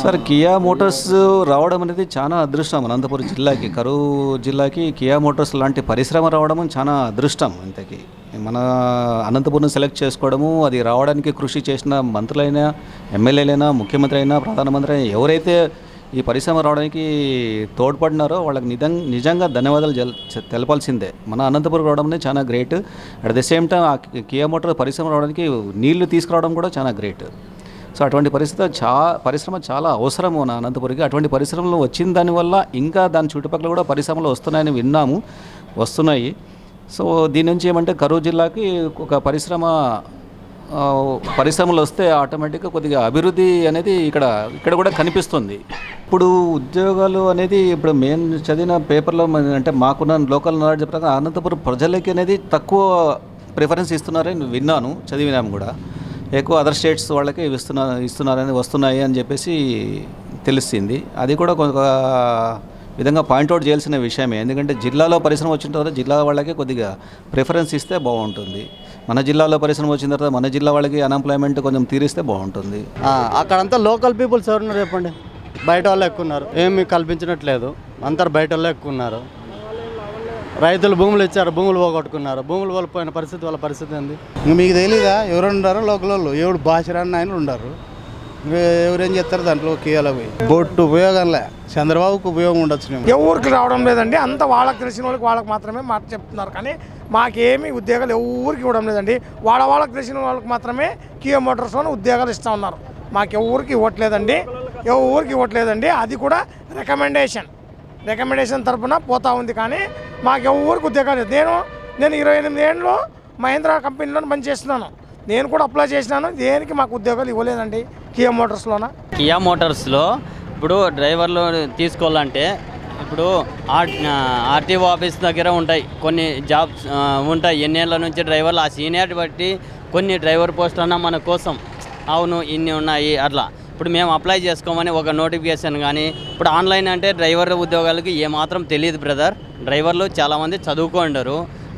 Sir Kia Motors రావడం అనేది చాలా అదృష్టం. అనంతపురం జిల్లాకి, కరూరు జిల్లాకి కియా మోటార్స్ లాంటి పరిశ్రమ రావడం చాలా అదృష్టం. ఇంతకీ మన అనంతపురం సెలెక్ట్ చేసుకోవడము, అది రావడానికి కృషి చేసిన మంత్రులైనా, ఎమ్మెల్యేలైనా, ముఖ్యమంత్రి అయినా, ప్రధానమంత్రి అయినా ఎవరైతే ఈ పరిశ్రమ రావడానికి తోడ్పడినారో వాళ్ళకి నిజంగా ధన్యవాదాలు తెలపాల్సిందే. మన అనంతపురం రావడం అనేది చాలా great. At the same time ఆ కియా మోటార్ పరిశ్రమ రావడానికి నీళ్లు తీసుకురావడం కూడా చాలా గ్రేట్. సో అటువంటి పరిశ్రమ చాలా అవసరము మన అనంతపురికి. అటువంటి పరిశ్రమలు వచ్చిన దానివల్ల ఇంకా దాని చుట్టుపక్కల కూడా పరిశ్రమలు వస్తున్నాయని విన్నాము, వస్తున్నాయి. సో దీని నుంచి ఏమంటే కరూరు జిల్లాకి ఒక పరిశ్రమలు వస్తే ఆటోమేటిక్గా కొద్దిగా అభివృద్ధి అనేది ఇక్కడ కూడా కనిపిస్తుంది. ఇప్పుడు ఉద్యోగాలు అనేది ఇప్పుడు మేము చదివిన పేపర్లో అంటే మాకున్న లోకల్ నాలెడ్జ్ ప్రకారం అనంతపురం ప్రజలకి అనేది తక్కువ ప్రిఫరెన్స్ ఇస్తున్నారని విన్నాను, చదివినాము కూడా. ఎక్కువ అదర్ స్టేట్స్ వాళ్ళకి వస్తున్నాయి అని చెప్పేసి తెలిసింది. అది కూడా కొంత విధంగా పాయింట్అవుట్ చేయాల్సిన విషయమే. ఎందుకంటే జిల్లాలో పరిశ్రమ వచ్చిన తర్వాత జిల్లా వాళ్ళకి కొద్దిగా ప్రిఫరెన్స్ ఇస్తే బాగుంటుంది. మన జిల్లాలో పరిశ్రమ వచ్చిన తర్వాత మన జిల్లా వాళ్ళకి అన్ఎంప్లాయ్మెంట్ కొంచెం తీరిస్తే బాగుంటుంది. అక్కడంతా లోకల్ పీపుల్స్ ఎవరున్నారు చెప్పండి? బయట వాళ్ళు ఎక్కువ ఉన్నారు, ఏమి కల్పించినట్లేదు. అందరు బయట వాళ్ళు ఎక్కువ ఉన్నారు. రైతులు భూములు ఇచ్చారు, భూములు పోగొట్టుకున్నారు. భూములు కోల్పోయిన పరిస్థితి, వాళ్ళ పరిస్థితి ఏంది? మీకు తెలీదా ఎవరు ఉన్నారో? లోకల్ వాళ్ళు ఎవడు భాషరాన్ని ఆయన ఉన్నారు. ఎవరేం చేస్తారు దాంట్లో? కియాలో పోయి బొట్టు ఉపయోగంలే, చంద్రబాబుకు ఉపయోగం ఉండొచ్చు. ఎవరికి రావడం లేదండి, అంత వాళ్ళకి తెలిసిన వాళ్ళకి మాత్రమే మాట చెప్తున్నారు. కానీ మాకేమీ ఉద్యోగాలు ఎవరికి ఇవ్వడం లేదండి. వాళ్ళకి తెలిసిన వాళ్ళకి మాత్రమే కియా మోటార్స్లో ఉద్యోగాలు ఇస్తూ ఉన్నారు. మాకెవరికి ఇవ్వట్లేదండి. అది కూడా రికమెండేషన్ తరఫున పోతా ఉంది. కానీ మాకెవరికి ఉద్యోగాలు లేదు. నేను 28 ఏళ్ళు మహేంద్ర కంపెనీలో పనిచేస్తున్నాను. నేను కూడా అప్లై చేసినాను. దేనికి మాకు ఉద్యోగాలు ఇవ్వలేదండి కియా మోటార్స్లో. ఇప్పుడు డ్రైవర్లు తీసుకోవాలంటే ఇప్పుడు ఆర్టీఓ ఆఫీస్ దగ్గర ఉంటాయి కొన్ని జాబ్స్ ఉంటాయి. ఎన్నేళ్ళ నుంచి డ్రైవర్లు ఆ సీనియారిటీ బట్టి కొన్ని డ్రైవర్ పోస్ట్ అన్నా మన కోసం అవును ఇన్ని ఉన్నాయి అట్లా. ఇప్పుడు మేము అప్లై చేసుకోమని ఒక నోటిఫికేషన్ కానీ ఇప్పుడు ఆన్లైన్ అంటే డ్రైవర్ ఉద్యోగాలకి ఏమాత్రం తెలియదు బ్రదర్. డ్రైవర్లు చాలామంది చదువుకోండరు,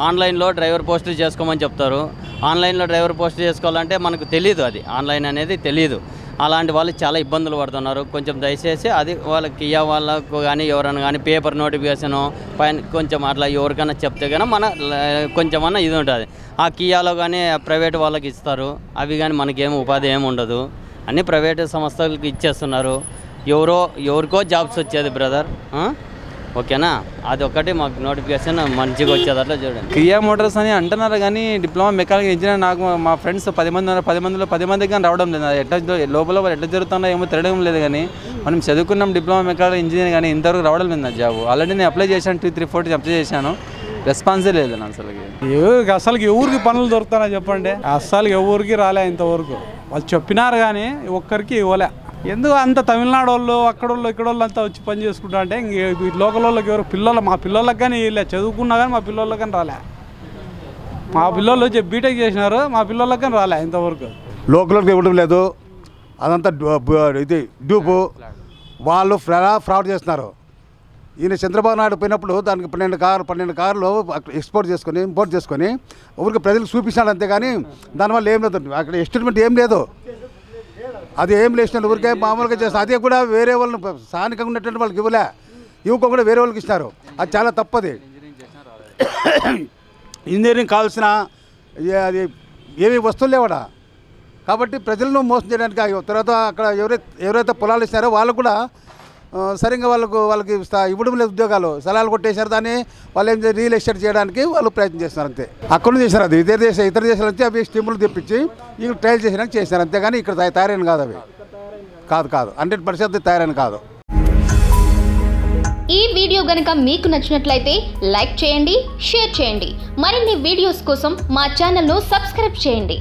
ఆన్లైన్లో డ్రైవర్ పోస్టులు చేసుకోమని చెప్తారు. ఆన్లైన్లో డ్రైవర్ పోస్ట్ చేసుకోవాలంటే మనకు తెలియదు, అది ఆన్లైన్ అనేది తెలియదు. అలాంటి వాళ్ళు చాలా ఇబ్బందులు పడుతున్నారు. కొంచెం దయచేసి అది వాళ్ళకి కియా వాళ్ళకు కానీ ఎవరైనా కానీ పేపర్ నోటిఫికేషను పైన కొంచెం అట్లా ఎవరికైనా చెప్తే కానీ మన కొంచెమన్నా ఇది ఉంటుంది. ఆ కియాలో కానీ ప్రైవేట్ వాళ్ళకి ఇస్తారు, అవి కానీ మనకేమి ఉపాధి ఏమి ఉండదు. అన్నీ ప్రైవేటు సంస్థలకు ఇచ్చేస్తున్నారు. ఎవరికో జాబ్స్ వచ్చేది బ్రదర్. ఓకేనా, అది ఒకటి మాకు నోటిఫికేషన్ మంచిగా వచ్చేది అట్లా చూడండి. కియా మోటార్స్ అని అంటున్నారు కానీ డిప్లొమా మెకానికల్ ఇంజనీర్ నాకు మా ఫ్రెండ్స్ 10 మంది ఉన్నారు. 10 మందికి కానీ రావడం లేదు. ఎట్లా లోపల ఎట్లా జరుగుతుందో ఏమో తెలియడం లేదు. కానీ మనం చదువుకున్నాం డిప్లొమా మెకానికల్ ఇంజనీర్, కానీ ఇంతవరకు రావడం లేదు నా జాబ్. ఆల్రెడీ నేను అప్లై చేశాను, 2-3-4 అప్లై చేశాను, రెస్పాన్సే లేదు నా అసలుకి ఎవరికి పనులు దొరుకుతానో చెప్పండి. అస్సలు ఎవరికి రాలే ఇంతవరకు. వాళ్ళు చెప్పినారు కానీ ఒక్కరికి ఇవ్వలే. ఎందుకు అంత తమిళనాడు వాళ్ళు అక్కడోళ్ళు ఇక్కడోళ్ళు అంతా వచ్చి పని చేసుకుంటా అంటే ఇంక లోకల్ వాళ్ళకి ఎవరు మా పిల్లలకు కానీ ఇలా చదువుకున్నా కానీ మా పిల్లలకు కానీ రాలే. మా పిల్లలు వచ్చి బీటెక్ చేసినారు, మా పిల్లలకు కానీ రాలే ఇంతవరకు. లోకల్కి ఇవ్వడం లేదు, అదంతా ఇది డ్యూపు. వాళ్ళు ఫ్రాడ్ చేస్తున్నారు. ఈయన చంద్రబాబు నాయుడు పోయినప్పుడు దానికి 12 కార్లు ఎక్స్పోర్ట్ చేసుకొని ఇంపోర్ట్ చేసుకొని ఊరికి ప్రజలకు చూపించినాడు. అంతేగాని దానివల్ల ఏం లేదు, అక్కడ ఎస్టిమేట్ ఏం లేదు. అది ఏం లేచినట్టు ఊరికే మామూలుగా చేస్తారు. అదే కూడా వేరే వాళ్ళని స్థానికంగా ఉన్నటువంటి వాళ్ళకి ఇవ్వకుండా వేరే వాళ్ళకి ఇచ్చినారు. అది చాలా తప్పది. ఇంజనీరింగ్ కావాల్సిన అది ఏమీ వస్తువులు లేవడా. కాబట్టి ప్రజలను మోసం చేయడానికి తర్వాత అక్కడ ఎవరైతే పొలాలు ఇస్తారో వాళ్ళకు కూడా సరిగ్గా వాళ్ళకి ఇవ్వడం లేదు ఉద్యోగాలు. స్థలాలు కొట్టేశారు, దాన్ని వాళ్ళు ఏం రియల్ ఎస్టేట్ చేయడానికి వాళ్ళు ప్రయత్నం చేస్తున్నారు అంతే. అక్కడ నుంచి చేశారు. అది ఇతర దేశాల నుంచి అవి స్టీములు తెప్పించి ఇవి ట్రయల్ చేసినాక చేశారు. అంతేగాని ఇక్కడ తయారైన కాదు, అవి కాదు 100% తయారైన కాదు. ఈ వీడియో గనుక మీకు నచ్చినట్లయితే లైక్ చేయండి, షేర్ చేయండి. మరిన్ని వీడియోస్ కోసం మా ఛానల్ను సబ్స్క్రైబ్ చేయండి.